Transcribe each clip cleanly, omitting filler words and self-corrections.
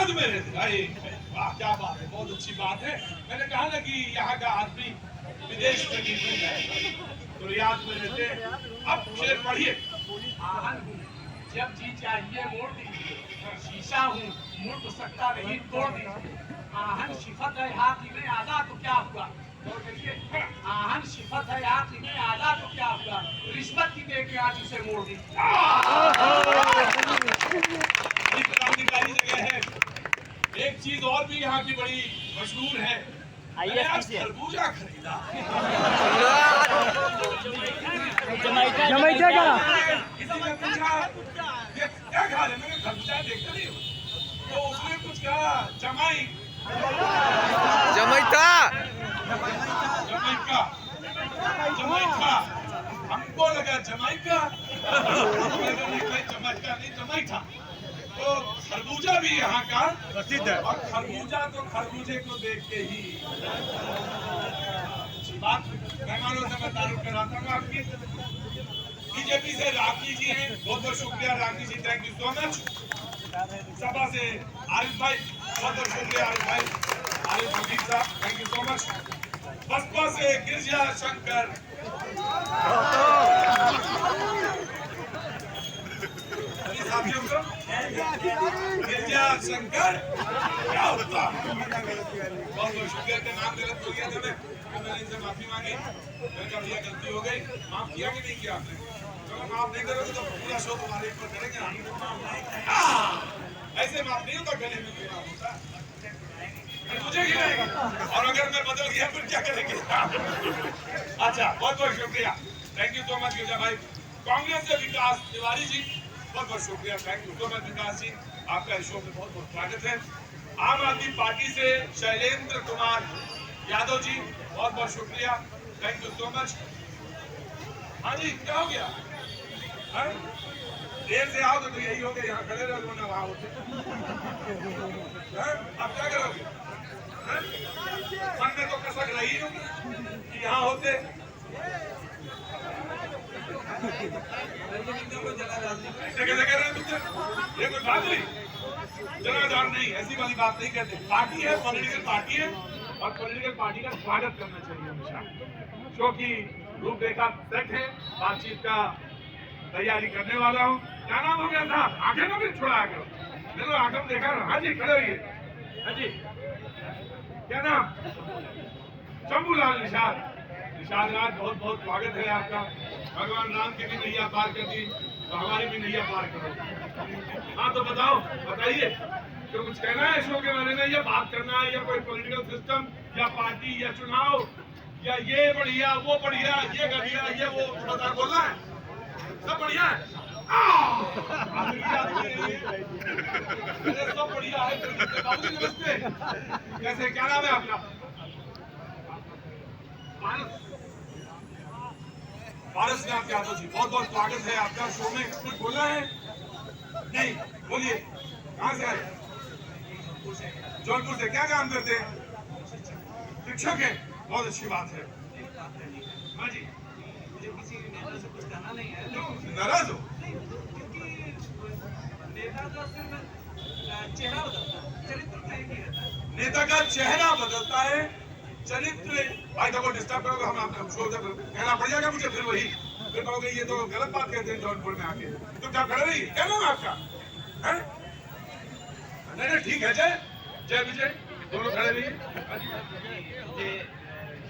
Riyadh में रहते। अरे वाह क्या बात है, बहुत अच्छी बात है। मैंने कहा ना कि यहाँ का आदमी विदेश में भी मिल जाएगा, तो रियाद में रहते। अब शेर पढ़िए। आहन हूँ जब जी चाहिए मोड़ दीजिए, शीशा हूँ मुड़ तो सकता नहीं तोड़ दीजिए। आहन सिफत है हाथ में आधा तो क्या हुआ, आहन सिफत है हाथ में आधा तो क्या हुआ, रिश्वत की दे के आज इसे मोड़ दीजिए। क्रांतिकारी जगह है। एक चीज और भी यहाँ की बड़ी मशहूर है, मैंने आज खरबूजा खरीदा। जमैका का किसी ने पूछा ये क्या खा रहे, मैंने खरबूजा देखा नहीं, तो उसने कुछ कहा जमाई जमैका जमैका जमैका, हमको लगा जमैका, जमैका नहीं जमैका। तो खरबूजा भी यहाँ का प्रसिद्ध है, और खरबूजा तो खरबूजे को देख के ही बात मेहमानों से मैं तारुफ कराता हूँ आपकी। बीजेपी से राखी जी हैं, बहुत बहुत शुक्रिया राखी जी, थैंक यू सो मच। सभा से आरिफ भाई, बहुत बहुत शुक्रिया आरिफ भाई, Arif Habib sahab, thank you so much. Baspa से गिरजा शंकर, साथियों को गिरजा शंकर क्या होता, बहुत बहुत शुक्रिया। का नाम गलत बोल गया था मैंने इनसे माफी मांगी, मैंने कहा भैया गलती हो गई, माफ किया कि नहीं किया आपने? चलो माफ नहीं करोगे तो पूरा शो तुम्हारे ऊपर करेंगे हम। ऐसे माफ नहीं होता, गले में माफ होता, मुझे गिराएगा, और अगर मैं बदल गया फिर क्या करेंगे? अच्छा, बहुत बहुत शुक्रिया, थैंक यू सो मच गिरजा भाई। कांग्रेस से विकास तिवारी जी, बहुत बहुत शुक्रिया, थैंक यू सो मच विकास जी, आपका इस शो में बहुत बहुत स्वागत है। आम आदमी पार्टी से शैलेंद्र कुमार यादव जी, बहुत बहुत शुक्रिया, थैंक यू सो मच। हाँ जी, क्या हो गया? देर से आओ तो यही हो गया, यहाँ खड़े रहो ना वहां होते। अब क्या करोगे? मन में तो कसक रही होगी कि यहाँ होते। ये कोई बात नहीं, जनाधार नहीं, ऐसी वाली बात नहीं कहते। पार्टी है, पॉलिटिकल पार्टी है, और पॉलिटिकल पार्टी का स्वागत करना चाहिए हमेशा। शो की रूपरेखा सेट है, बातचीत का तैयारी करने वाला हूँ। क्या नाम हो गया था? आगे ना भी छोड़ा करो, चलो आगे देखा ना। हाँ जी, खड़े होइए। हाँ जी, क्या नाम? शंभूलाल निषाद। निषाद राज, बहुत बहुत स्वागत है आपका। भगवान राम की भी नैया पार कर दी, तो हमारी भी नैया पार करो। हाँ तो बताओ, बताइए, तो कुछ कहना है शो के बारे में, या बात करना है, या कोई पॉलिटिकल सिस्टम, या पार्टी, या चुनाव, या ये बढ़िया वो बढ़िया, ये बढ़िया ये वो बता, बोलना है? सब बढ़िया है, सब बढ़िया है। बाबूजी नमस्ते, कैसे, क्या नाम है आपका? पारस नाथ यादव जी, बहुत बहुत स्वागत है आपका शो में। कुछ बोलना है? नहीं, बोलिए, कहाँ से आए? जौनपुर से। क्या काम करते हैं? शिक्षक है, बहुत अच्छी बात है। हाँ जी, मुझे किसी नेता से कुछ कहना नहीं है। नाराज हो? नेता का सिर्फ चेहरा बदलता है, चरित्र तो एक ही रहता है। नेता का चेहरा बदलता है, चरित्र। भाई देखो, डिस्टर्ब करोगे हम आपका शो, कहना पड़ जाएगा मुझे, फिर वही, फिर कहोगे ये तो गलत बात कहते हैं जौनपुर में आके। तो क्या खड़े रही, क्या नाम आपका है? नहीं ठीक है, जय जय विजय, दोनों खड़े रहिए।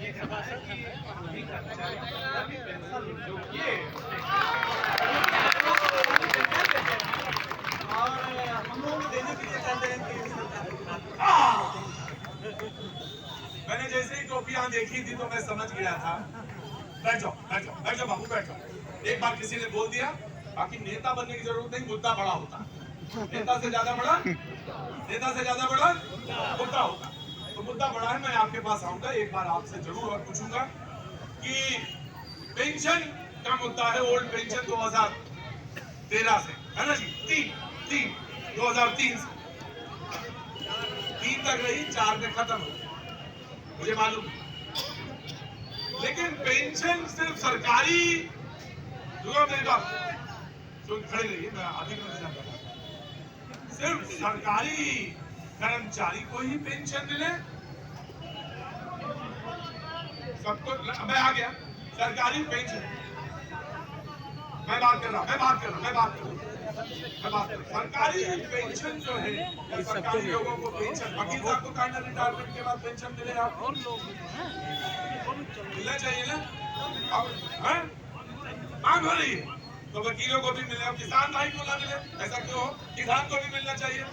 ये सभासद की अभी कर्मचारी अभी पेंशन जो किए और हम लोग देने के लिए कहते हैं कि मैंने जैसे ही टोपियां देखी थी तो मैं समझ गया था। बैठ जाओ बैठ जाओ बैठ जाओ बाबू, बैठ जाओ। एक बार किसी ने बोल दिया, बाकी नेता बनने की जरूरत नहीं, मुद्दा बड़ा होता है। नेता से ज्यादा बड़ा, नेता से ज्यादा बड़ा मुद्दा होता। तो मुद्दा बड़ा है, मैं आपके पास आऊंगा एक बार आपसे जरूर और पूछूंगा कि पेंशन का मुद्दा है, ओल्ड पेंशन 2013 से, है ना जी? 2003 से 3 तक रही, 4 में खत्म हो, मुझे मालूम। लेकिन पेंशन सिर्फ सरकारी, मेरी बात तो खड़े रहिए, मैं आगे करना चाहता हूँ। सिर्फ सरकारी कर्मचारी को ही पेंशन मिले, सबको। मैं आ गया सरकारी पेंशन, मैं बात कर रहा सरकारी पेंशन जो है, सरकारी लोगों को पेंशन, वकील साहब को काइंड रिटायरमेंट के बाद पेंशन मिलेगा, मिलना चाहिए ना। अब मांग हो रही है तो वकीलों को भी मिले, किसान भाई को ना मिले, ऐसा क्यों हो? किसान को भी मिलना चाहिए।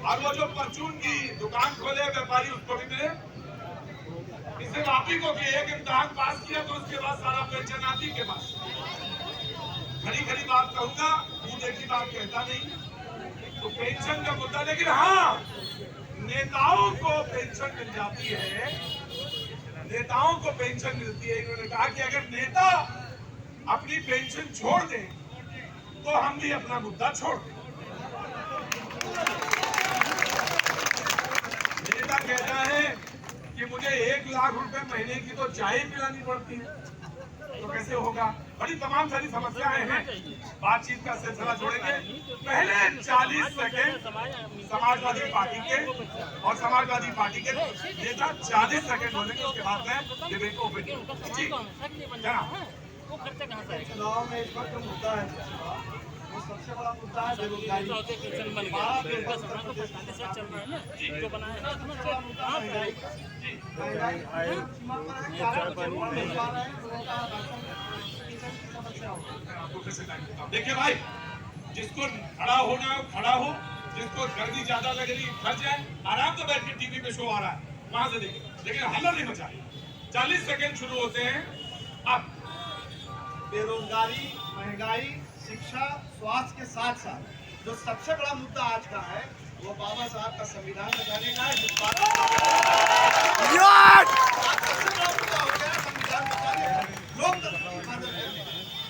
और वो जो परचून की दुकान खोले व्यापारी, उसको भी मिले। सिर्फ आप ही को कि एक इम्तिहान पास किया तो उसके बाद सारा पेंशन आप ही के पास। खड़ी बात कहूंगा, मुंह देखी बात कहता नहीं। तो पेंशन का मुद्दा, लेकिन हाँ, नेताओं को पेंशन मिल जाती है, नेताओं को पेंशन मिलती है। इन्होंने कहा कि अगर नेता अपनी पेंशन छोड़ दें तो हम भी अपना मुद्दा छोड़ दें। नेता कहता है कि मुझे 1 लाख रुपए महीने की तो चाय पिलानी पड़ती है, तो कैसे होगा? बड़ी तमाम सारी समस्याएं हैं। बातचीत का सिलसिला जोड़ेंगे। पहले 40 सेकेंड समाजवादी पार्टी के और समाजवादी पार्टी के नेता 40 सेकेंड बोलेंगे, उसके बाद में डिबेट को ओपन। चुनाव में इस वक्त जो मुद्दा है, वो सबसे बड़ा मुद्दा है बेरोजगारी। देखिए भाई, जिसको खड़ा होना हो खड़ा हो, जिसको गर्मी ज्यादा लग रही फंस जाए, आराम से बैठ के टीवी पे शो आ रहा है वहां से देखे, लेकिन हल्ला नहीं मचाए। 40 सेकेंड शुरू होते हैं अब। बेरोजगारी, महंगाई, शिक्षा, स्वास्थ्य के साथ साथ जो सबसे बड़ा मुद्दा आज का है, वो बाबा साहब का संविधान बचाने का है। जिस बात संविधान बचाने का, लोकतंत्र की हिफाजत करने का।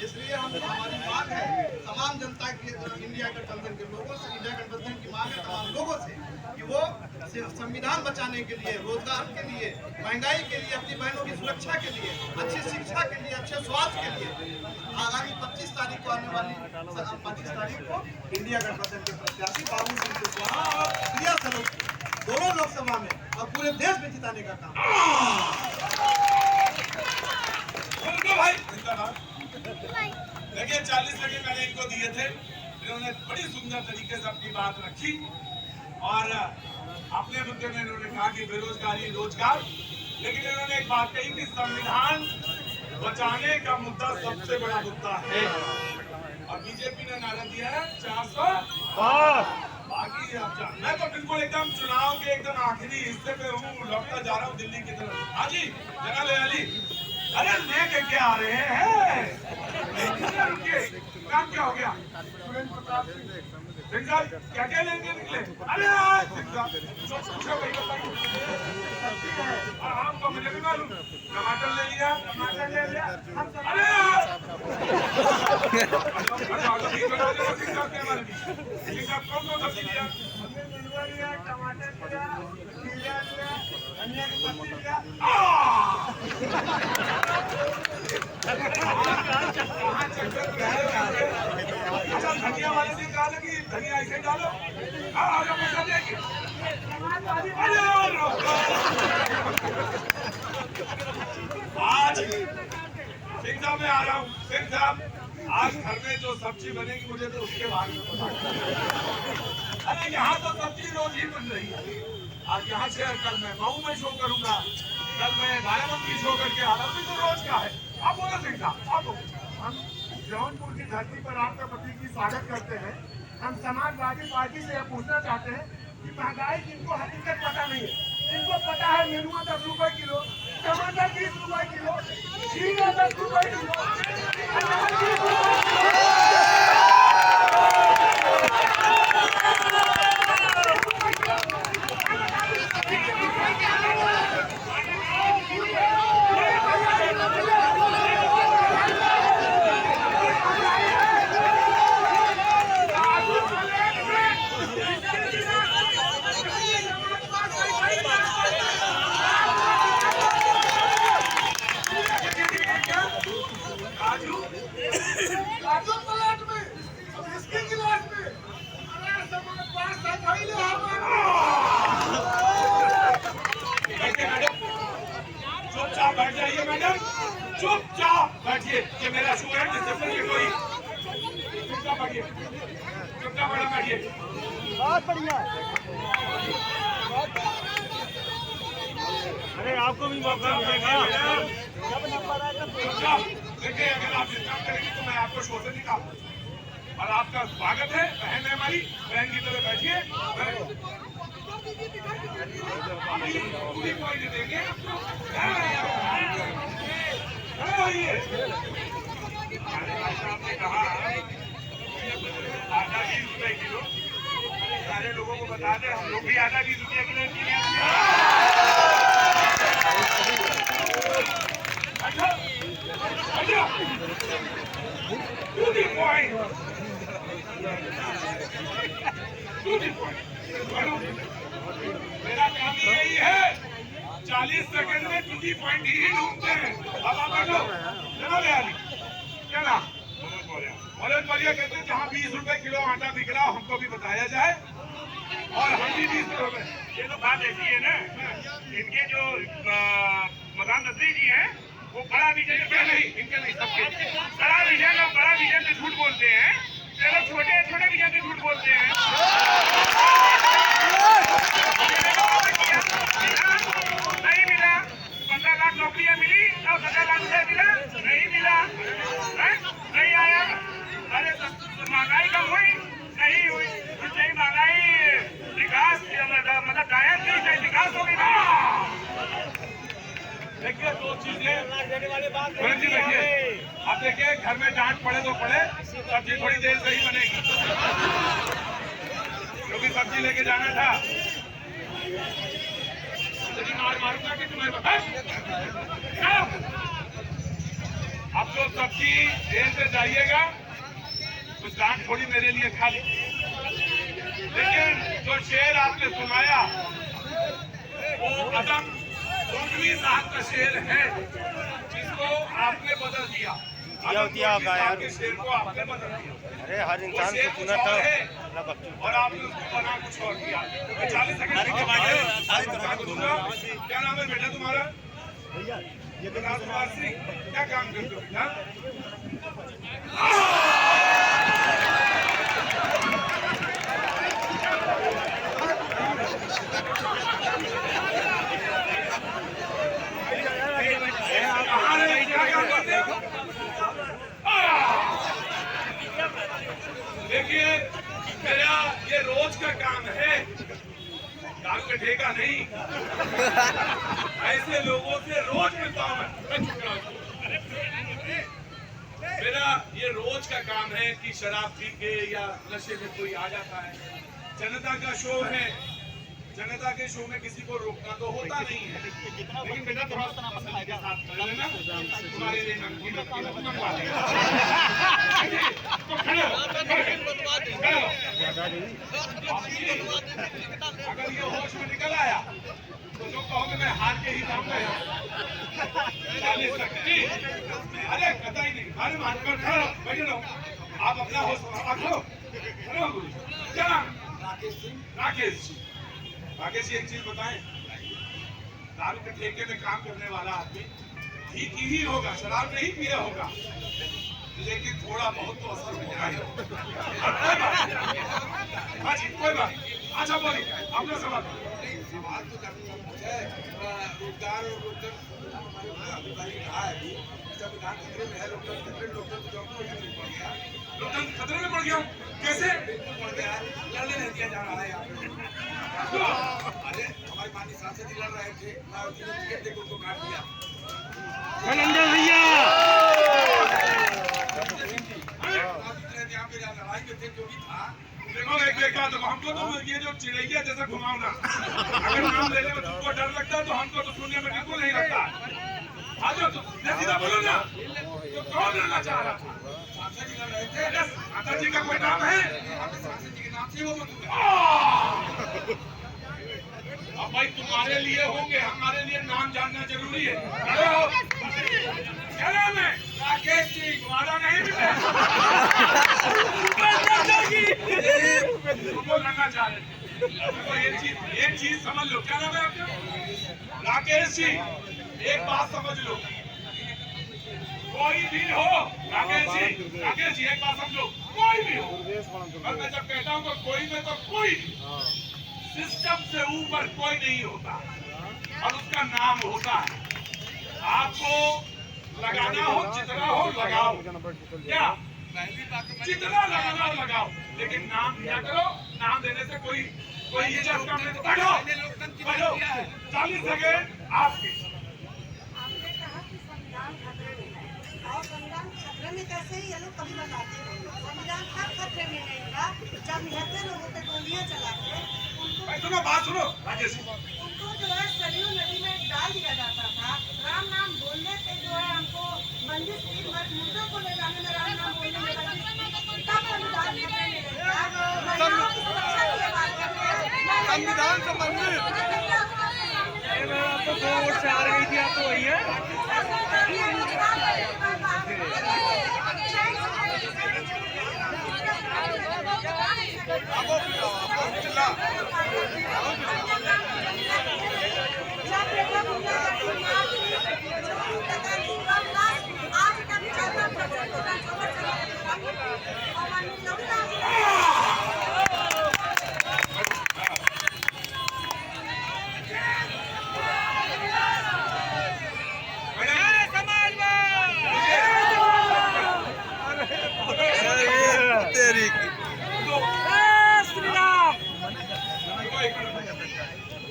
इसलिए हमारी मांग है तमाम जनता की, इंडिया गठबंधन के लोगों से, इंडिया गठबंधन की मांग है तमाम लोगों से कि वो संविधान बचाने के लिए, रोजगार के लिए, महंगाई के लिए, अपनी बहनों की सुरक्षा के लिए, अच्छी शिक्षा के लिए, अच्छे स्वास्थ्य के लिए आगामी 25 तारीख को आने वाली 25 तारीख को इंडिया गठबंधन के प्रत्याशी बाबू सिंह कुशवाहा और प्रिया सरोज दोनों लोकसभा में और पूरे देश में जिताने का काम। देखिए 40 सेकंड मैंने इनको दिए थे, इन्होंने बड़ी सुंदर तरीके से अपनी बात रखी और अपने मुद्दे में इन्होंने कहा कि बेरोजगारी, रोजगार, लेकिन इन्होंने एक बात कही कि संविधान बचाने का मुद्दा सबसे बड़ा मुद्दा है। और बीजेपी ने नारा दिया है 400 बाकी। मैं तो बिल्कुल एकदम चुनाव के एकदम आखिरी हिस्से पे हूँ, लौटता जा रहा हूँ दिल्ली की तरफ। हाँ जी जनाब अली, अरे लेके क्या आ रहे हैं? काम क्या हो गया? क्या क्या लेंगे निकले? अरे आम तो मुझे भी मालूम, टमाटर ले लिया, अरे कौन कौन सब्जी लिया? टमाटर लिया, खीरा लिया, धनिया की पत्ती लिया। अच्छा धनिया वाले ने कहा था कि धनिया ऐसे डालो, पैसा देंगे। आज सिंह साहब में आ रहा हूँ। सिंह साहब, आज घर में जो सब्जी बनेगी मुझे तो उसके बारे में पता। अरे यहाँ तो सब्जी रोज ही बन रही है। आज यहाँ से कल मैं मऊ में शो करूंगा, कल मैं बाराबंकी शो करके आ रहा हूँ, तो रोज का है। आप बोलो सिंह साहब, आप बोलो। हम जौनपुर की धरती पर आपका प्रतीक की स्वागत करते हैं। हम समाजवादी पार्टी से यह पूछना चाहते हैं कि महंगाई जिनको हकीकत पता नहीं है, जिनको पता है नेनुआ 10 रुपए किलो, टमाटर 20 रुपए किलो, खीरा 10 रुपए किलो, काजू चुपचाप बैठिए, ये मेरा शो है, डिसिप्लिन की कोई चुपचाप बैठिए, चुपचाप बैठिए। बहुत बढ़िया। अरे आपको भी मौका मिलेगा जब नंबर आए तब। देखिए, अगर आप डिस्टर्ब करेंगे तो मैं आपको शो से निकालूं। और आपका स्वागत है, बहन है हमारी, बहन की तरह बैठिए। पूरी पॉइंट देंगे। आपने कहा आधा 20 रुपए किलो, सारे लोगों को बता दें, हम लोग भी आधा 20 रुपये किलो मेरा काम यही है, 40 सेकंड में टूटी पॉइंट ही ढूंढते हैं। अब आप बैठो, चलो बयाली क्या नाम? मनोज मौर्य कहते हैं जहाँ 20 रुपए किलो आटा बिक रहा हमको भी बताया जाए और हम भी 20 रुपए। ये तो बात ऐसी है ना, इनके जो प्रधानमंत्री जी हैं वो बड़ा विजन नहीं, इनके नहीं, सबके बड़ा विजन और बड़ा विजन से झूठ बोलते हैं, चलो छोटे छोटे विजन से झूठ बोलते हैं। नहीं मिला, 15 लाख नौकरियां मिली और 17 लाख रुपया मिला, नहीं मिला, नहीं आया। अरे महंगाई कम हुई, नहीं हुई, नहीं महंगाई, विकास मतलब गायब नहीं, चाहे विकास हो गई। देखिए, दो चीजें देखिए, आप देखिए, घर में डांट पड़े तो पड़े, सब्जी थोड़ी देर से ही बनेगी, क्योंकि सब्जी लेके जाना था। मार मारूंगा कि तुम्हें अब तो सब्जी देर से जाइएगा, कुछ डांट थोड़ी मेरे लिए खा ली। लेकिन जो शेर आपने सुनाया वो अदम उर्वी साहब का शेर है, जिसको आपने बदल दिया। के शेर को आपने बदल दिया। अरे हर इंसान को सुना था और आपने उसको बना कुछ और किया। 40 सेकंड क्या नाम है बेटा तुम्हारा? भैया ये कुमार सिंह, क्या काम करते हो बेटा? देखिए, मेरा ये रोज का काम है, दारू का ठेका नहीं। ऐसे लोगों से रोज मिलता हूं मैं। मेरा ये रोज का काम है कि शराब पी के या नशे में कोई आ जाता है। जनता का शो है, जनता के शो में किसी को रोकना तो होता नहीं है, लेकिन बेटा थोड़ा सा तुम्हारे लिए अगर ये होश में निकल आया तो जो कहोगे मैं हार के ही जाऊंगा। 40 सेकंड, अरे कतई नहीं, अरे मानकर खड़ो, बैठे रहो, आप अपना होश रखो। क्या नाम? राकेश जी। राकेश जी, एक चीज बताएं, दारू के ठेके में काम करने वाला आदमी ठीक ही होगा, शराब नहीं पिया होगा, लेकिन थोड़ा बहुत तो असर हो जाएगा। हाँ जी, कोई बात। अच्छा बोलिए, अपना सवाल। सवाल तो करना है, रोजगार और खतरे में है, लोकतंत्र खतरे में पड़ गया। कैसे पड़ गया? लड़ने नहीं दिया जा रहा है यहाँ पे। अरे हमारे माननीय सांसद जी लड़ रहे थे, टिकट देकर उनको काट दिया। यहाँ पे लड़ाई में थे, जो भी था देखो, एक देखा तो हमको तो ये जो चिड़ैया जैसा घुमावना, अगर नाम लेने में तुमको डर लगता है तो हमको तो सुनने में बिल्कुल नहीं लगता। हाँ जो सीधा बोलो ना, तो कौन लड़ना चाह रहा था? सांसद जी लड़ रहे थे। सांसद जी का कोई नाम है? सांसद जी के नाम से वो अब भाई तुम्हारे लिए होंगे, हमारे लिए नाम जानना जरूरी है। क्या नाम है? राकेश जी। तुम्हारा नहीं मिले तुमको लड़ना चाह रहे थे। तो एक चीज समझ लो, क्या नाम है आपका? राकेश जी, एक बात समझ लो, कोई भी हो, राकेश जी एक बात समझो, कोई भी हो, और मैं जब कहता हूँ तो कोई में तो कोई सिस्टम से ऊपर कोई नहीं होता और उसका नाम होता है। आपको लगाना हो जितना हो लगाओ, क्या जितना लगाना हो लगाओ, लेकिन नाम दिया करो। नाम देने से कोई इज्जत कम नहीं। बैठो 40 सेकेंड आपके। आपने कहा कि संविधान खतरे में है और संविधान खतरे में कैसे ही ये लोग कभी बताते नहीं। संविधान कब खतरे में नहीं था जब 79 लोगों पे गोलियां चला के सुनो बात सुनो राजेश, उनको जो है सरयू नदी में डाल दिया जाता था। राम नाम बोलने पे जो है हमको बंदिश थी, मुर्दों को ले जाने में राम नाम बोलने में बंदिश। तब संविधान खतरे में नहीं था। महिलाओं की सुरक्षा की बात करते हैं, संविधान संबंधित आपको 2 वोट से आ रही थी, आपको वही है। तेरी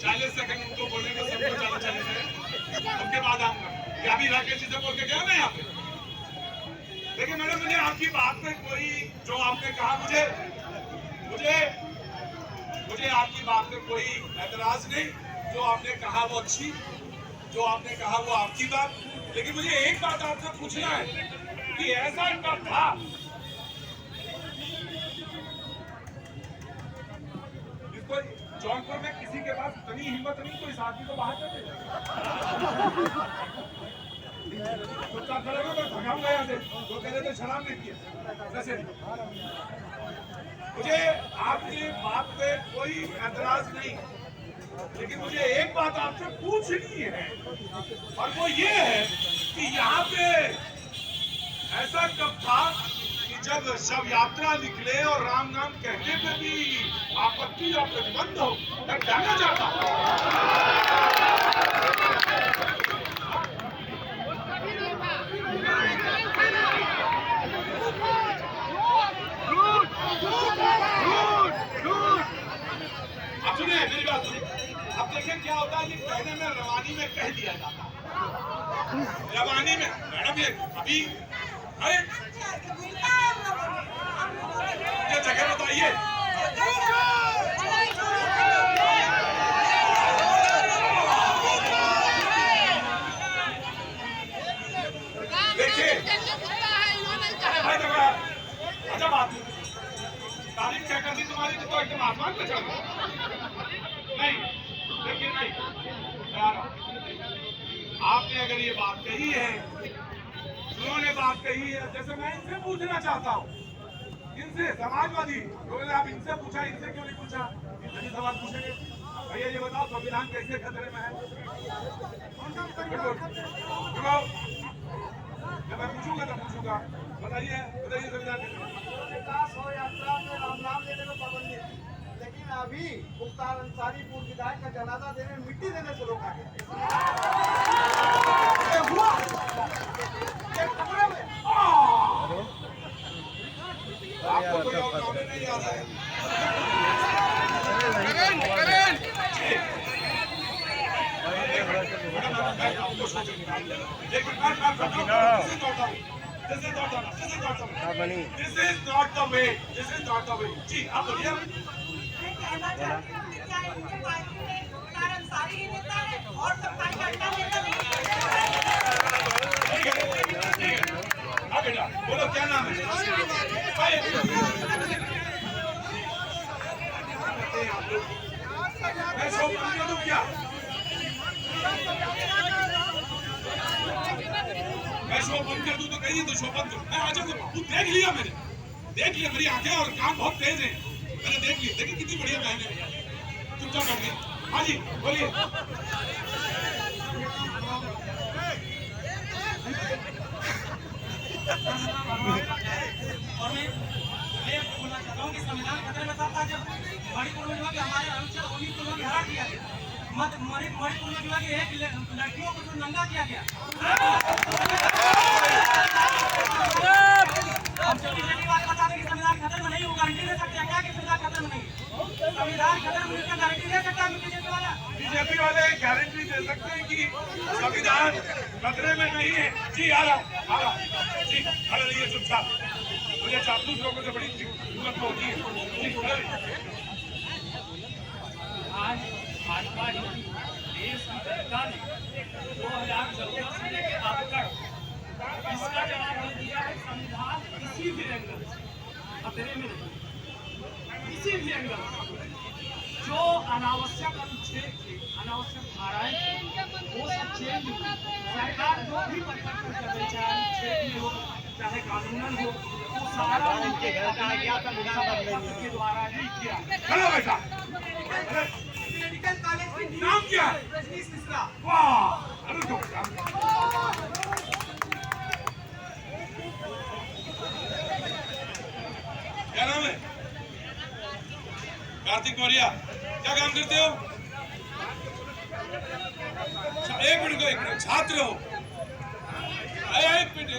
40 सेकंड उनको बोलने में सबको चला चले उसके बाद आऊंगा। ये अभी राकेश जी से बोल के गया ना यहाँ पे। देखिए मैडम, मुझे आपकी बात में कोई जो आपने कहा मुझे आपकी बात में कोई एतराज नहीं। जो आपने कहा वो अच्छी, जो आपने कहा वो आपकी बात। लेकिन मुझे एक बात आपसे पूछना है कि ऐसा कब था जिसको जौनपुर में किसी के पास इतनी हिम्मत नहीं तो इस आदमी को बाहर कर दे। चुपचाप खड़े हो, मैं भगाऊंगा यहाँ से। जो कह रहे थे शराब नहीं किया वैसे। मुझे आपकी बात पे कोई एतराज नहीं, लेकिन मुझे एक बात आपसे पूछनी है और वो ये है कि यहाँ पे ऐसा कब था कि जब शव यात्रा निकले और राम नाम कहने पे भी आपत्ति या प्रतिबंध हो, तब जाना चाहता। अब सुनिए मेरी बात सुनिए। अब देखिए क्या होता है कि कहने में रवानी में कह दिया जाता है। रवानी में मैडम ये अभी अरे ये जगह बताइए। देखिए अच्छा बात तारीफ क्या कर दी तुम्हारी तो एकदम आसमान पे चढ़ गई। नहीं देखिए नहीं यार, आपने अगर ये बात कही है, उन्होंने बात कही है, जैसे मैं इनसे पूछना चाहता हूँ, इनसे समाजवादी लोगों ने आप इनसे पूछा, इनसे क्यों नहीं पूछा? इनसे सवाल पूछेंगे भैया ये बताओ संविधान कैसे खतरे में है? जब मैं पूछूंगा तो पूछूंगा, बताइए बताइए संविधान यात्रा में राम नाम लेने में पाबंदी थी, लेकिन अभी मुख्तार अंसारी पूर्व विधायक का जनाजा देने मिट्टी देने से रोका गया। हुआ आपको कोई और नाम नहीं याद है? This is not the way. जी आप बोलिए। कहना चाहती हूँ कि क्या इनके पार्टी में मुख्तार अंसारी ही नेता है और सरकार का अड्डा नेता नहीं है? हाँ बेटा बोलो क्या नाम है? मैं शो बंद कर दूं क्या? मैं शो बंद कर दूं तो कहिए, तो शो बंद करो। मैं आ जाऊंगा। तू देख लिया मैंने, देख लिया, मेरी आंखें और कान बहुत तेज हैं, मैंने देख लिया। देखिए कितनी बढ़िया बहन है, चुपचाप बैठ गई। हाँ जी बोलिए। और मैं बोलना चाहता हूँ कि संविधान खतरे में था जब मणिपुर में कि हमारे अनुच्छेद 19 को हटा दिया गया, मणिपुर में एक लड़कियों को जो नंगा किया गया। हम जो बीजेपी बात बता दें कि संविधान खतरे में नहीं, वो गारंटी दे सकते हैं क्या कि संविधान खतरे में नहीं? संविधान खतरे में नहीं, गारंटी दे सकता है बीजेपी वाला? बीजेपी वाले गारंटी दे सकते हैं कि संविधान खतरे में नहीं है। जी आ रहा जी, खड़े रहिए चुपचाप, मुझे चापलूस लोगों से बड़ी हिम्मत होती है। जी खड़े रहिए। आज भाजपा ही देश की जनता ने 2014 से लेकर अब तक इसका जवाब दे दिया है। संविधान किसी भी एंगल से खतरे में नहीं, किसी भी एंगल से जो अनावश्यक अनुच्छेद थे, अनावश्यक धाराएं थी, वो सब चेंज हुई। सरकार जो भी परिवर्तन कर रही, चाहे अनुच्छेद में हो चाहे कानूनन हो, वो सारा उनके के द्वारा ही किया। चलो बेटा, मेडिकल कॉलेज की नाम क्या? रजनीश मिश्रा। वाह, अरे तो क्या नाम है? कार्तिक मौर्य। क्या काम करते हो? एक मिनट को, एक मिनट, छात्र हो? एक मिनट,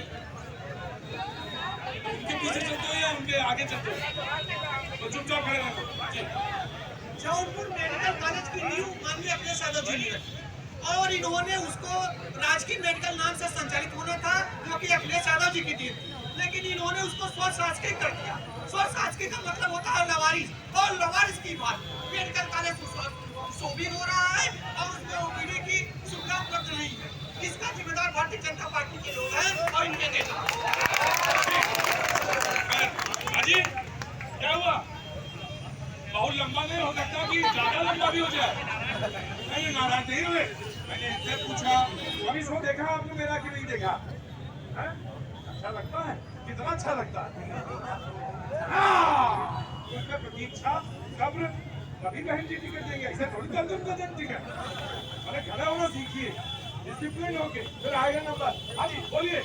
उनके पीछे चलते हो या उनके आगे चलते हो? तो चुपचाप खड़े रहो। जी। जौनपुर मेडिकल कॉलेज की नींव माननीय अखिलेश यादव जी ने रखी और इन्होंने उसको राजकीय मेडिकल नाम से संचालित होना था, जो कि अखिलेश यादव जी की टीम थी, लेकिन इन्होंने उसको स्व शासकीय कर दिया। स्व शासकीय का मतलब होता है लवारिस, और लवारिस की बात मेडिकल कॉलेज शोभित हो रहा है और उसमें ओपीडी की सुविधा उपलब्ध नहीं है। इसका जिम्मेदार भारतीय जनता पार्टी के लोग हैं और इनके नेता। अजी क्या हुआ? बहुत लंबा नहीं हो सकता कि ज्यादा लंबा भी हो जाए? नहीं, नाराज नहीं हुए। मैंने इनसे पूछा, कभी शो देखा आपने मेरा कि नहीं देखा? है? अच्छा लगता है? कितना अच्छा लगता है? उसमें प्रतीक्षा, सब्र, कभी बहन जी टिकट देंगे, ऐसे थोड़ी दर्जन टिकट। अरे खड़ा होना सीखिए, डिसिप्लिन होके, फिर आएगा नंबर। हाँ जी बोलिए।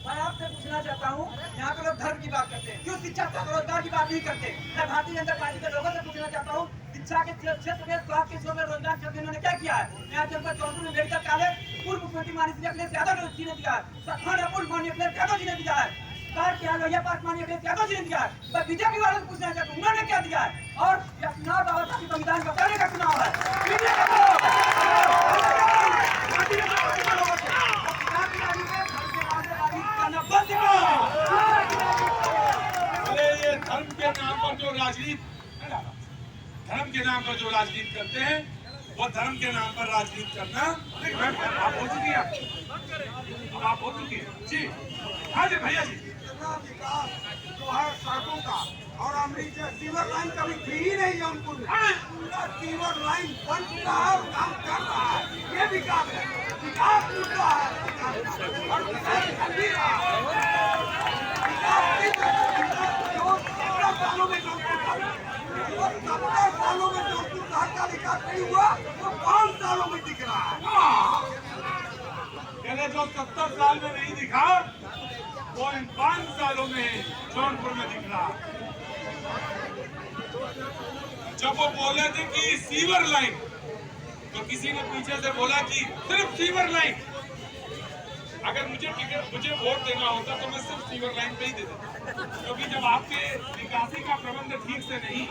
मैं आपसे पूछना चाहता हूँ, यहाँ के लोग धर्म की बात करते हैं, क्यों शिक्षा तथा रोजगार की बात नहीं करते? मैं भारतीय जनता पार्टी के लोगों से पूछना चाहता हूँ, शिक्षा के क्षेत्र में, स्वास्थ्य के क्षेत्र में, रोजगार क्षेत्र में इन्होंने क्या किया है? यहाँ जनपद जौनपुर में मेडिकल कॉलेज पूर्व मुख्यमंत्री माननीय अखिलेश यादव जी ने दिया है, पुल माननीय अखिलेश यादव जी ने दिया है, कार के लोहिया पार्क माननीय अखिलेश यादव जी ने दिया है। मैं बीजेपी वालों से पूछना चाहता हूँ, उन्होंने क्या दिया है? और यह चुनाव बाबा साहब संविधान का पहले का चुनाव है। अरे ये धर्म के नाम पर जो राजनीति करते हैं, वो धर्म के नाम पर राजनीति करना। आप हो चुकी है, आप हो चुकी है जी। हाँ जी भैया जी। विकास जो है सड़कों का और अमरीका सीवर लाइन कभी थी ही नहीं जौनपुर में, पूरा सीवर लाइन बन चुका है और काम कर रहा है। ये विकास है, विकास मुद्दा है और विकास जल्दी रहा है। विकास की जो 17 सालों में जौनपुर का 17 सालों में जौनपुर शहर का विकास नहीं हुआ, वो 5 सालों में दिख रहा है। मैंने जो 70 साल में नहीं दिखा, वो इन 5 सालों में जौनपुर में दिख रहा। जब वो बोले थे कि सीवर लाइन, तो किसी ने पीछे से बोला कि सिर्फ सीवर लाइन। अगर मुझे वोट देना होता तो मैं सिर्फ सीवर लाइन पे ही दे देता, क्योंकि जब आपके निकासी का प्रबंध ठीक से नहीं,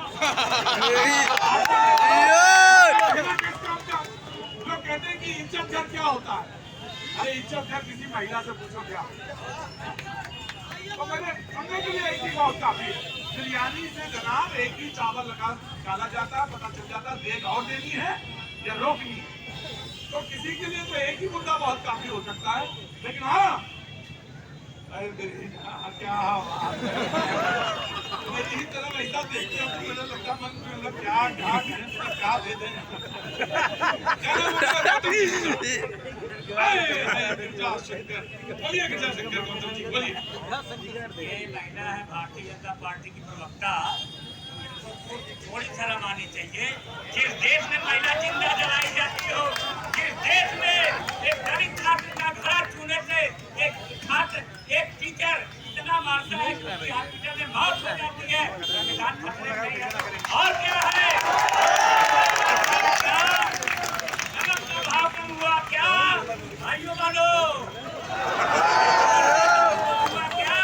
लोग कहते हैं कि इज्जत घर क्या होता है? अरे इज्जत घर किसी महिला से पूछो क्या? तो मैंने समझने के लिए एक ही बहुत काफी है। बिरयानी से जनाब एक ही चावल डाला जाता है, पता चल जाता है देख और देनी है या रोकनी है। तो किसी के लिए तो एक ही मुद्दा बहुत काफी हो सकता है, लेकिन हाँ, अरे क्या मेरी तरफ ऐसा देखते हो तो मुझे लगता मन में मतलब क्या दे दें। बोलिए गिरजा शंकर गौतम जी, बोलिए। ये महिला है भारतीय जनता पार्टी की प्रवक्ता, थोड़ी शर्म आनी चाहिए। जिस देश में महिला जिंदा जलाई जाती हो, जिस देश में एक दलित छात्र का घर छूने से एक उसकी हॉस्पिटल में मौत हो जाती है, संविधान खतरे में नहीं है। और क्या है, क्या जन्म का भाव कम हुआ क्या भाइयों बहनों, हुआ क्या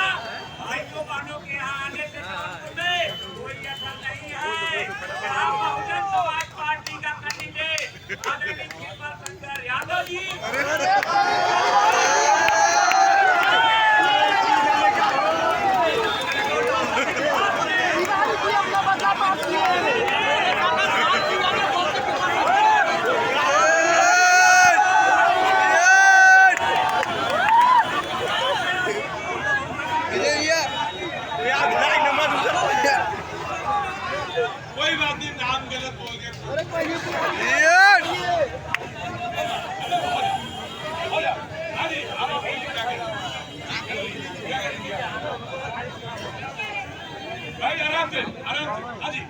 भाइयों बहनों के यहाँ आने से जौनपुर में कोई असर नहीं है। आप बहुजन समाज पार्टी का कैंडिडेट आदरणीय कृपा शंकर यादव जी कोई बात नहीं, नाम गलत बोल गए। भाई आराम से हाँ जी।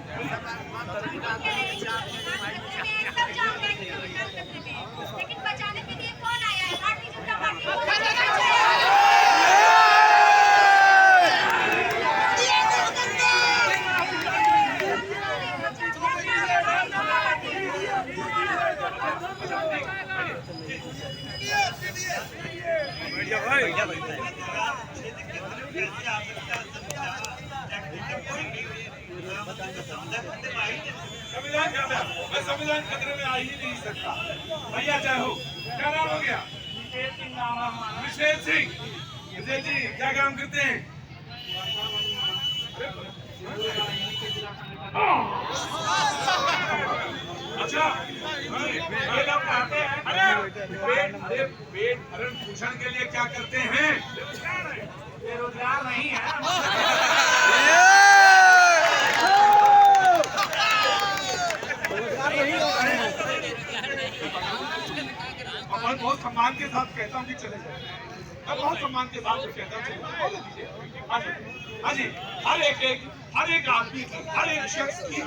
लेकिन बचाने के लिए कौन आया है? भारतीय जनता पार्टी। संविधान खतरे में आ ही नहीं सकता। भैया जय हो, क्या नाम हो गया? विशेष सिंह। विशेष जी क्या काम करते हैं? अच्छा, ये लोग कहते हैं पेट भरण पोषण के लिए क्या करते हैं? बेरोजगार नहीं है। बहुत सम्मान के साथ कहता हूँ कि चले जाए। मैं बहुत सम्मान के साथ कहता हूँ चले जाए। हाँ जी, हर एक आदमी की, हर एक शख्स की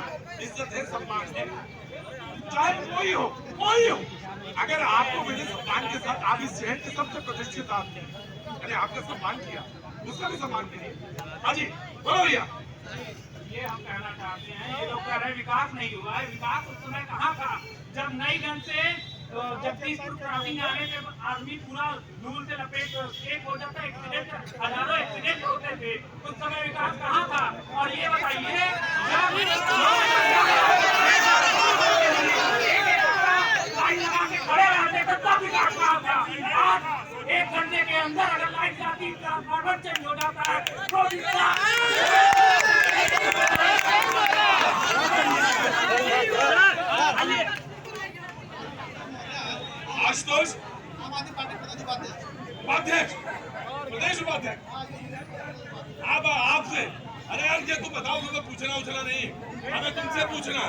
इज्जत है, सम्मान है, चाहे कोई हो। अगर आपको मेरे सम्मान के साथ, आप इस शहर के सबसे प्रतिष्ठित आदमी, अरे आपका सम्मान किया, उसका भी सम्मान कीजिए। हाँ जी बोलो भैया। ये हम कहना चाहते हैं, ये लोग कह रहे हैं विकास नहीं हुआ है। विकास उस समय कहाँ था जब नई गन से जगदीशपुर क्रॉसिंग आने के आदमी पूरा धूल से लपेट एक हो जाता, एक्सीडेंट, हजारों एक्सीडेंट होते थे। उस समय विकास कहाँ था? और ये बताइए लाइन लगा के खड़े रहते तब विकास कहाँ था? आज 1 घंटे के अंदर अगर लाइन जाती, ट्रांसफार्मर चेंज हो जाता है तो आशुतोष आम आदमी पार्टी उपाध्यक्ष, प्रदेश उपाध्यक्ष। अब आपसे, अरे यार ये तुम बताओ, तुम्हें पूछना उछना नहीं, हमें तुमसे पूछना।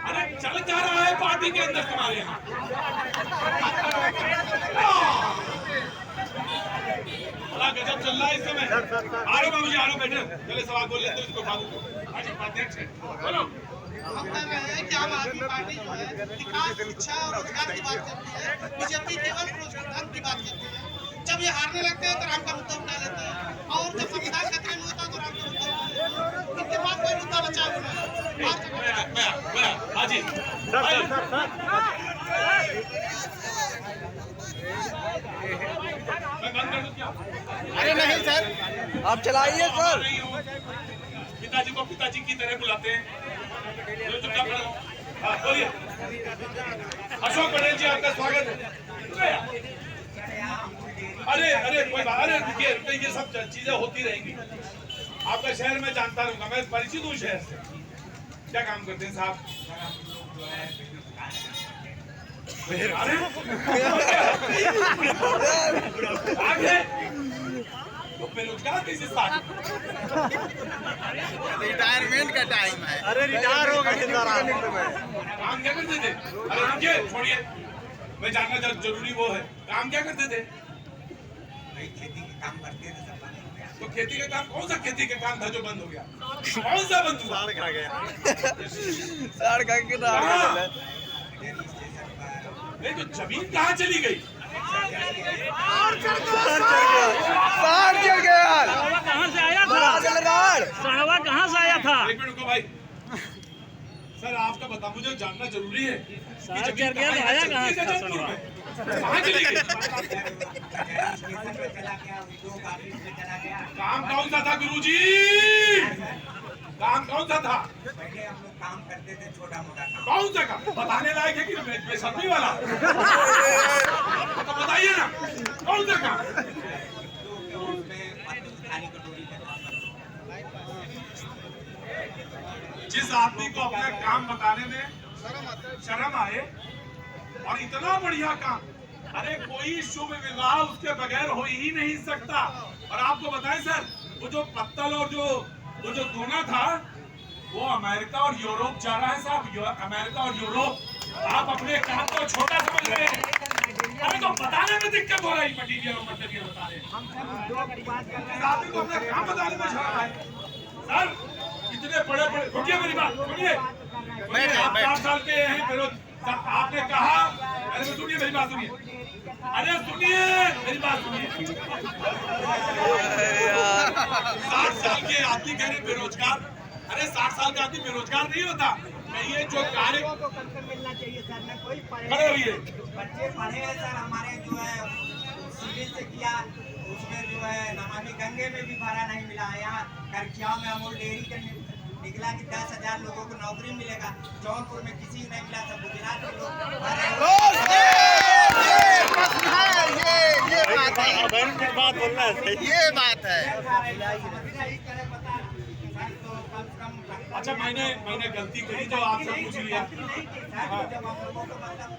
अरे चल क्या रहा है पार्टी के अंदर तुम्हारे यहाँ? बड़ा गजब चल रहा है इस समय। आरो बाबू जी, आरो बैठे, चले सवाल बोल लेते इसको बाबू को। आज उपाध्यक्ष है, बोलो। हम कह रहे हैं कि आम आदमी पार्टी जो है विकास, शिक्षा और रोजगार की बात करती है। बीजेपी केवल रोजगार की बात करती है। जब ये हारने लगते हैं तो राम का मुद्दा उठा लेते हैं, और जब संविधान खतरे में होता है तो राम का मुद्दा उठा लेते हैं। इनके पास कोई मुद्दा बचा हुआ है। हाँ जी मैं बंद कर दूं क्या? अरे नहीं सर, आप चलाइए सर। पिताजी को पिताजी की तरह बुलाते हैं। हाँ बोलिए। अशोक पटेल जी आपका स्वागत है। अरे कोई बात, अरे रुकिए, ये सब चीजें होती रहेंगी। आपका शहर में जानता रहूंगा, मैं परिचित हूँ शहर से। क्या काम करते हैं साहब? आगे तो बेरोजगार कैसे साथ? रिटायरमेंट का टाइम है। अरे रिटायर हो गए काम क्या करते थे? अरे रुकिए, छोड़िए, मैं जानना जरूरी वो है, काम क्या करते थे? खेती के काम करते थे। तो खेती का काम, कौन सा खेती का काम था जो बंद हो गया? कौन सा बंद हुआ? साड़ खा गया। नहीं तो जमीन कहाँ चली गई? साठ चल गया यार। कहाँ से आया था? सड़वा कहाँ से आया था? एक मिनट रुको भाई। सर आपका बता, मुझे जानना जरूरी है कि साठ जमीन चल गया तो आया कहाँ से जौनपुर सड़वा? में? कहाँ चली गई? काम कौन सा था गुरुजी? काम कौन सा था? पहले हम लोग काम करते थे छोटा मोटा काम। कौन सा काम? बताने लायक है कि बेशर्मी वाला? तो बताइए ना, कौन सा काम? उसमें खाली कटोरी का काम। जिस आदमी को अपना काम बताने में शर्म आए और इतना बढ़िया काम, अरे कोई शुभ विवाह उसके बगैर हो ही नहीं सकता। और आपको बताएं सर, वो जो पत्तल और वो जो दोना था, वो अमेरिका और यूरोप जा रहा है साहब। अमेरिका और यूरोप। आप अपने काम को छोटा समझ रहे हैं। अरे तो बताने में दिक्कत हो रही, मटीरियल और मटेरियल बता रहे हैं। इस आदमी को अपना काम बताने में शर्म आए। सर इतने बड़े रुकिए मेरी बात सुनिए। आप 8 साल के हैं फिरोज, आपने कहा, अरे सुनिए मेरी बात सुनिए, अरे सुनिए मेरी बात सुनिए। 60 साल के आदमी कह रहे बेरोजगार। अरे 60 साल का आदमी बेरोजगार नहीं होता। ये जो कार्य मिलना चाहिए सर। मैं कोई खड़े रहिए। बच्चे पढ़े हैं सर, हमारे जो है सिविल से किया, उसमें जो है नमामि गंगे में भी भाड़ा नहीं मिला। यहाँ करखियाव में अमूल डेयरी का निकला कि 10,000 लोगों को नौकरी मिलेगा। जौनपुर में किसी को नहीं मिला, सब गुजरात के लोग ये बात है। अच्छा मैंने गलती करी जो आपसे पूछ लिया। जब हम लोगों को मतलब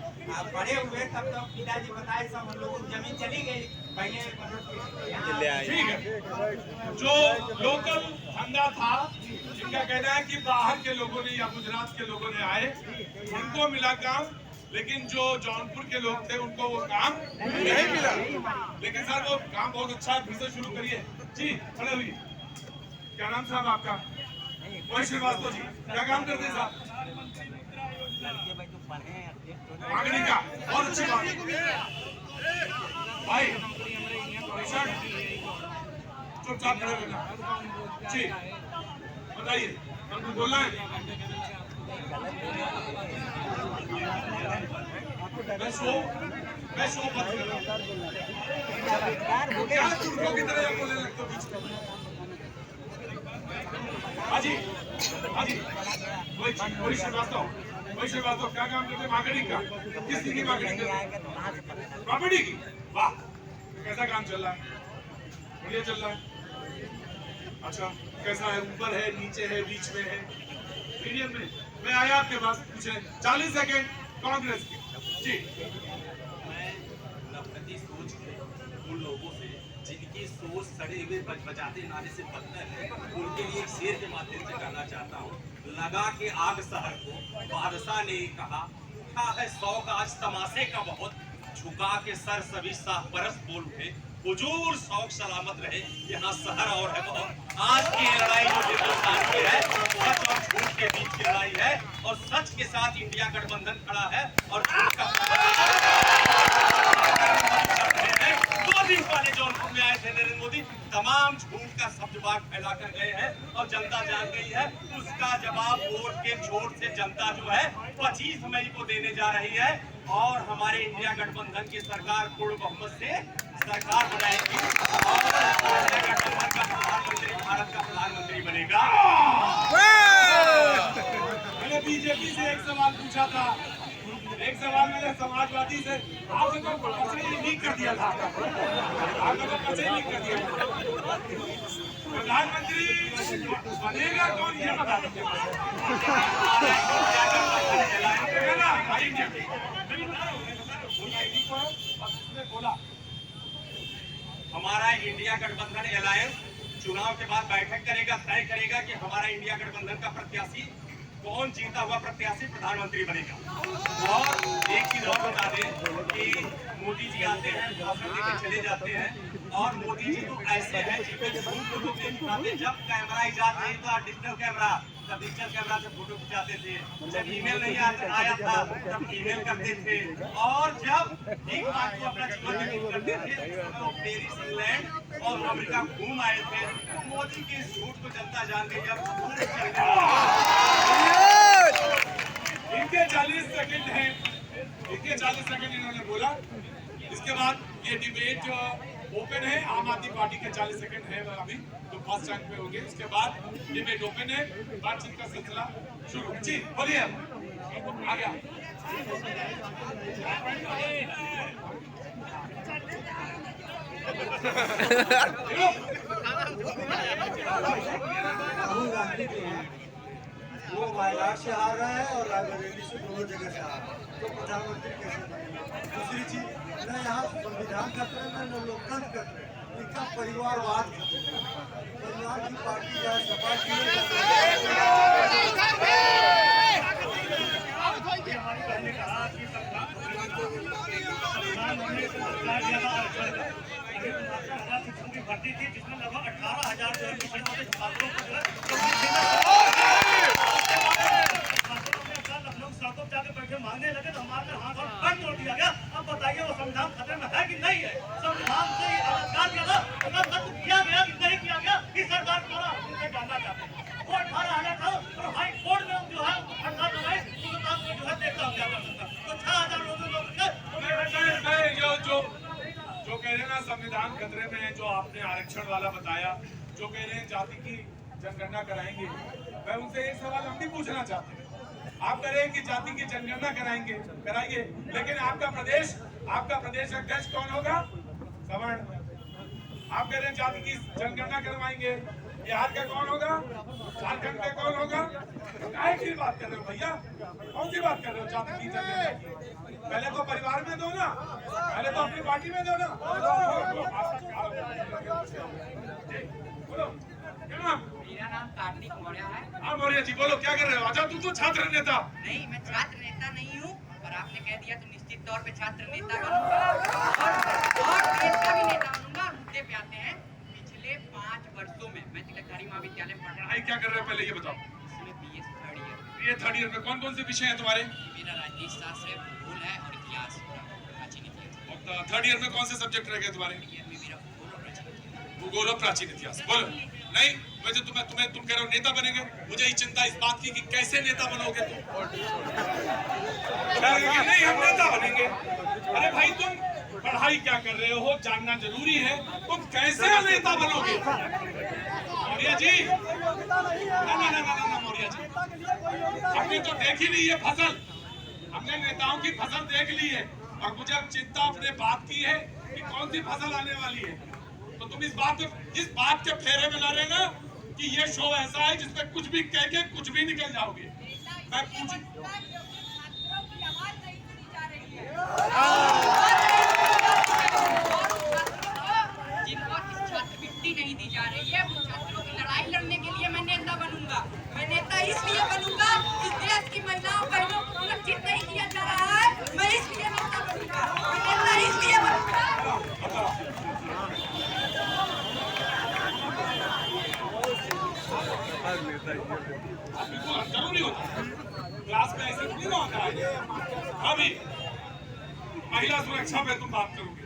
बड़े हुए तब तो पिताजी बताए सब हम लोगों को जमीन चली गई पहले। ठीक है, जो लोकल धंधा था, जिनका कहना है कि बाहर के लोगों ने या गुजरात के लोगों ने आए, उनको मिला काम, लेकिन जो जौनपुर के लोग थे उनको वो काम नहीं मिला। लेकिन सर वो काम बहुत अच्छा है, फिर से शुरू करिए जी। खड़े हुई, क्या नाम साहब आपका? वही श्रीवास्तव जी। क्या काम करते हैं साहब? मांगने का, बहुत अच्छी बात भाई। चुपचाप खड़े रहना जी। बताइए, हमको बोलना है। मैं शो मत करो। क्या चुटकों की तरह बोलने लगते हो बीच में? हाँ जी, वही श्रीवास्तव, क्या काम करते? मार्केटिंग का। किस चीज की मार्केटिंग करते? प्रॉपर्टी की। वाह, कैसा काम चल रहा है? बढ़िया चल रहा है। अच्छा, कैसा है? ऊपर है, नीचे है, बीच में है, मीडियम में? मैं आया आपके पास पूछे 40 सेकेंड कांग्रेस की जी। नफरती सोच उन लोगों से जिनकी सोच सड़े हुए बजाते नारे से बदतर है, उनके लिए एक शेर के माध्यम से कहना चाहता हूँ। लगा के आग शहर को बादशाह ने कहा, क्या है शौक आज तमाशे का बहुत, झुका के सर सभी शाह परस बोल उठे, हुजूर शौक सलामत रहे, यहाँ शहर और है बहुत। आज की लड़ाई जो हिंदुस्तान की है, सच और झूठ के बीच की लड़ाई है, और सच के साथ इंडिया गठबंधन खड़ा है, और झूठ का 2 दिन पहले जौनपुर में आए थे नरेंद्र मोदी, तमाम झूठ का शब्दबाग फैला कर गए हैं, और जनता जान गई है। उसका जवाब वोट के छोड़ से जनता जो है 25 मई को देने जा रही है, और हमारे इंडिया गठबंधन की सरकार पूर्ण बहुमत से सरकार बनाएगी, और इंडिया गठबंधन का प्रधानमंत्री भारत का प्रधानमंत्री बनेगा। मैंने बीजेपी से एक सवाल पूछा था, एक सवाल मैंने समाजवादी से, आपने तो पचड़ी लीक कर दिया था, प्रधानमंत्री बनेगा कौन ये बता दीजिए। बोला हमारा इंडिया गठबंधन अलायंस चुनाव के बाद बैठक करेगा, तय करेगा कि हमारा इंडिया गठबंधन का प्रत्याशी कौन जीता हुआ प्रत्याशी प्रधानमंत्री बनेगा। और एक चीज और बता दें कि मोदी जी आते हैं, भाषण देकर चले जाते हैं, और मोदी जी तो ऐसे हैं जिनके झूठ को लोग नहीं दिखाते। जब कैमरा इजाद नहीं था, डिजिटल कैमरा, प्रतीक्षा कर रहा था, फोटो खिंचाते थे। जब ईमेल नहीं आया था तब ईमेल करते थे, और जब एक बात को अपना जीवन व्यतीत करते थे तो पेरिस, इंग्लैंड और अमेरिका घूम आए थे। मोदी के झूठ को जनता जान गई। अब इनके 40 सेकंड हैं, इनके 40 सेकंड इन्होंने बोला। इसके बाद ये डिबेट ओपन है। आम आदमी पार्टी के 40 सेकंड है अभी तो फर्स्ट रैंक पे होंगे। उसके बाद डिबेट ओपन है, बातचीत का सिलसिला शुरू। जी बोलिए, आ गया। वो वायनाड से हार रहा है और रायबरेली से दोनों जगह से हार रहा है, तो प्रधानमंत्री कैसे बनेगा? दूसरी चीज, न यहाँ संविधान खतरे में, न लोकतंत्र खतरे, इनका परिवारवाद परिवार की पार्टी या सपा की भर्ती थी जिसमें लगभग 18,000 छात्रों को लोग सड़कों पर जाकर बैठे मांगने लगे तो हमारे हाथ और पैर तोड़ दिया गया। अब बताइए वो संविधान खतरे में है कि नहीं है? संविधान से बलात्कार किया था, रद्द किया गया कि नहीं किया गया, इस सरकार द्वारा उनसे जानना चाहते हैं। वो 18,000 था और हाई कोर्ट में जो है फंसा लगाए उसके काम को जो है देखता हूँ क्या कर सकता। तो 6,000 लोगों जो कह रहे हैं ना संविधान खतरे में है, जो आपने आरक्षण वाला बताया, जो कह रहे हैं जाति की जनगणना कराएंगे, मैं उनसे एक सवाल हम भी पूछना चाहते हैं। आप कह रहे हैं कि जाति की जनगणना कराएंगे, लेकिन आपका प्रदेश अध्यक्ष कौन होगा? सवर्ण। आप कह रहे हैं जाति की जनगणना करवाएंगे, बिहार का कौन होगा? झारखंड का कौन होगा? काहे की बात कर रहे हो भैया? कौन सी बात कर रहे हो जाति की जनगणना की? पहले तो परिवार में दो ना, पहले तो अपनी पार्टी में दो ना। बोलो क्या नाम? मेरा नाम कार्तिक मौर्य है। हाँ मौर्य जी बोलो, क्या कर रहे हो? अच्छा तू तो छात्र नेता। नहीं, मैं छात्र नेता नहीं हूँ, पर आपने कह दिया तो निश्चित तौर पे छात्र नेता बनूंगा और देश का भी नेता बनूंगा। मुद्दे पे आते हैं। पिछले 5 वर्षों में मैं तिलकधारी महाविद्यालय में पढ़ रहा हूँ। क्या कर रहे हो पहले ये बताओ? इसमें BS थर्ड ईयर। ये थर्ड ईयर में कौन कौन से विषय हैं तुम्हारे? मेरा राजनीति शास्त्र है, भूगोल है और इतिहास, प्राचीन इतिहास। थर्ड ईयर में कौन से सब्जेक्ट रह गए तुम्हारे? ईयर में मेरा भूगोल और प्राचीन इतिहास। बोलो नहीं, वैसे तुम कह रहे हो नेता बनेंगे, मुझे ही चिंता इस बात की कि कैसे नेता बनोगे तुम? नहीं हम नेता बनेंगे। अरे भाई तुम पढ़ाई क्या कर रहे हो जानना जरूरी है, तुम कैसे नेता बनोगे? मौर्य जी ना मौर्य जी, हमने तो देख ही ली है फसल, हमने नेताओं की फसल देख ली है और मुझे अब चिंता अपने बात की है कि कौन सी फसल आने वाली है। तो तुम इस बात के फेरे में ना रहना कि ये शो ऐसा है जिसमें कुछ भी कह के कुछ भी निकल जाओगे। मैं पूछ जिनको छात्रवृत्ति नहीं दी जा रही है, उन छात्रों की लड़ाई लड़ने के लिए मैं नेता बनूंगा। मैं नेता इसलिए बनूंगा, इस देश की महिलाओं बहनों को सुरक्षित नहीं किया जा रहा है, मैं इसलिए नेता बनूंगा। मैं नेता इसलिए बनूंगा। जरूरी होता है क्लास में, ऐसे नहीं होता है। अभी महिला सुरक्षा पे तुम बात करोगे?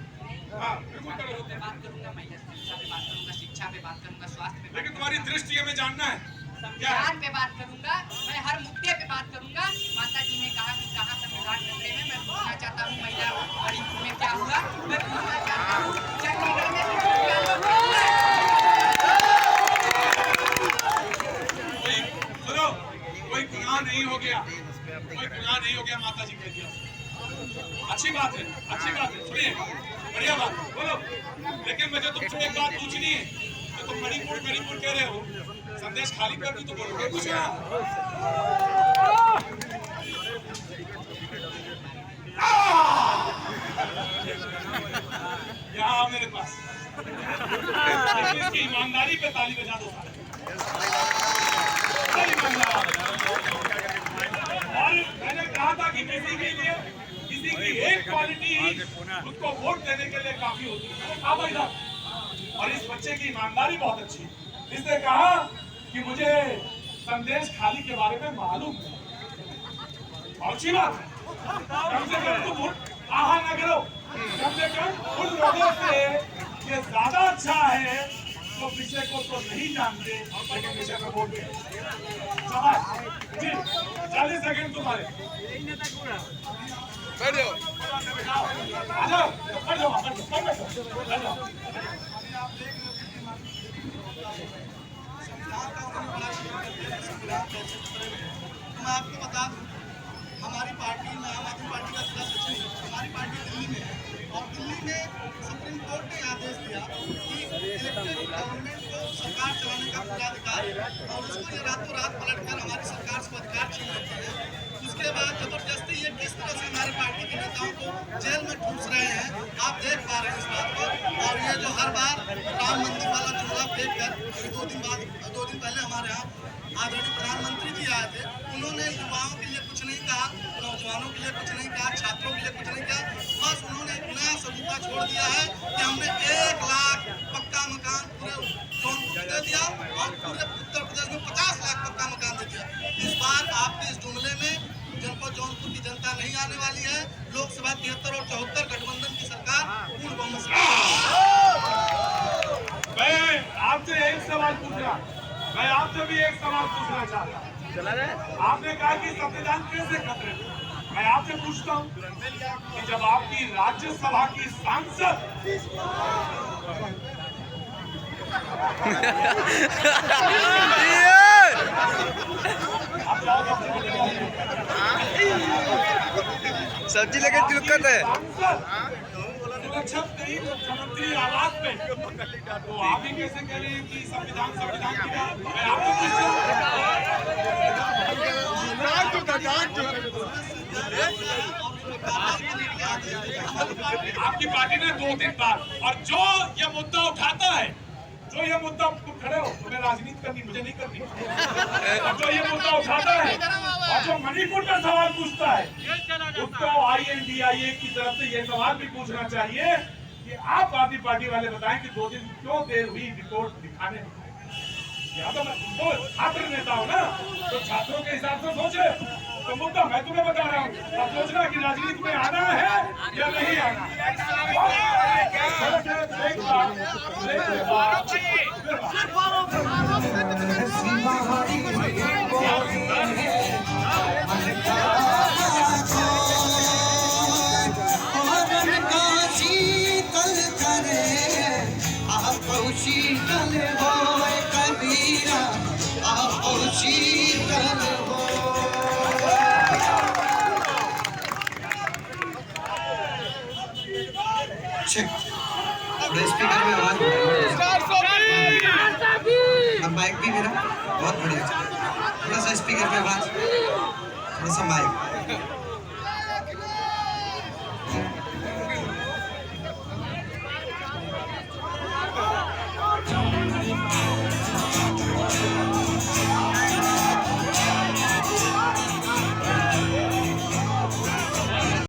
हाँ बिल्कुल करोगे। बात करूंगा, महिला सुरक्षा पे बात करूंगा, शिक्षा पे बात करूंगा, स्वास्थ्य पे। लेकिन तुम्हारी दृष्टि हमें जानना है। संविधान पे बात करूंगा, मैं हर मुद्दे पे बात करूंगा। माता जी ने कहा कि कहाँ संविधान खतरे में, मैं पूछना चाहता हूँ महिला गरीब में क्या हुआ? मैं पूछना चाहता हूँ चंडीगढ़ में कोई गुनाह नहीं हो गया, कोई गुनाह नहीं हो गया, माता जी कह दिया। अच्छी बात है, अच्छी बात है, सुनिए बढ़िया बात बोलो। लेकिन मुझे तुमसे एक बात पूछनी है, तो तुम मणिपुर कह रहे हो, संदेश खाली कर दूं तो बोलोगे कुछ ना? यहाँ मेरे पास इसकी ईमानदारी पे ताली बजा दो। और मैंने कहा था कि किसी की एक क्वालिटी उसको वोट देने के लिए काफी होती है। भाई साहब, और इस बच्चे की ईमानदारी बहुत अच्छी है। इसने कहा कि मुझे संदेश खाली के बारे में मालूम है। और अच्छी बात है, कम से कम तुम आहा ना करो, कम से कम उन लोगों से ये ज्यादा अच्छा है तो विषय को तो नहीं जानते लेकिन विषय को बोलते हैं। जी 40 सेकंड तुम्हारे। बैठ जाओ, आ जाओ, बैठ जाओ, बैठ जाओ। मैं आपको बता दूं, हमारी पार्टी में आम आदमी पार्टी का जिला सचिव हमारी पार्टी दिल्ली में है और दिल्ली में सुप्रीम कोर्ट ने आदेश दिया कि इलेक्टेड गवर्नमेंट को सरकार चलाने का पूरा अधिकार है और उसको ये रातों रात पलटकर हमारी सरकार से अधिकार छीन लेते हैं। उसके बाद जबरदस्ती ये किस तरह से हमारी पार्टी के नेताओं को जेल में ठूस रहे हैं, आप देख पा रहे हैं इस बात को। और ये जो हर बार राम मंदिर वाला जुमला फेंक कर 2 दिन पहले हमारे यहाँ आदरणीय प्रधानमंत्री जी आए थे, उन्होंने युवाओं के लिए कुछ नहीं कहा, नौजवानों के लिए कुछ नहीं कहा, छात्रों के लिए कुछ नहीं कहा, बस उन्होंने एक नया सबूता छोड़ दिया है कि हमने 1 लाख पक्का मकान पूरे जौनपुर में दे दिया और पूरे उत्तर प्रदेश में 50 लाख पक्का मकान दे दिया। इस बार आपके इस जुमले में जनपद जौनपुर की जनता नहीं आने वाली है। लोकसभा 73 और 74 गठबंधन की सरकार पूर्ण बहुमत से। मैं आपसे एक सवाल पूछना, मैं आपसे भी एक सवाल पूछना चाहता हूँ। आपने कहा कि संविधान कैसे खतरे में, मैं आपसे पूछता हूँ कि जब आपकी राज्यसभा की सांसद सब्जी लेके दिक्कत है। सुरक्षित नहीं मुख्यमंत्री आवास में, तो आप ही कैसे कह रहे हैं कि संविधान की बात? मैं आपसे पूछता हूं, आपकी पार्टी ने 2-3 बार, और जो ये मुद्दा उठाता है, जो ये मुद्दा, तुम खड़े हो, तुम्हें राजनीति करनी, मुझे नहीं करनी, और जो ये मुद्दा उठाता है और जो मणिपुर में सवाल पूछता है, उसको INDIA की तरफ से ये सवाल भी पूछना चाहिए कि आप आदमी पार्टी वाले बताएं कि 2 दिन क्यों देर हुई रिपोर्ट दिखाने में। या तो मैं तो छात्र नेता हूं ना, तो छात्रों के हिसाब से सोचे, तो मुद्दा मैं तुम्हें बता रहा हूँ, अब सोचना कि राजनीति में आना है या नहीं आना। स्पीकर में आवाज माइक भी मेरा बहुत बढ़िया, थोड़ा सा स्पीकर में आवाज, थोड़ा सा माइक।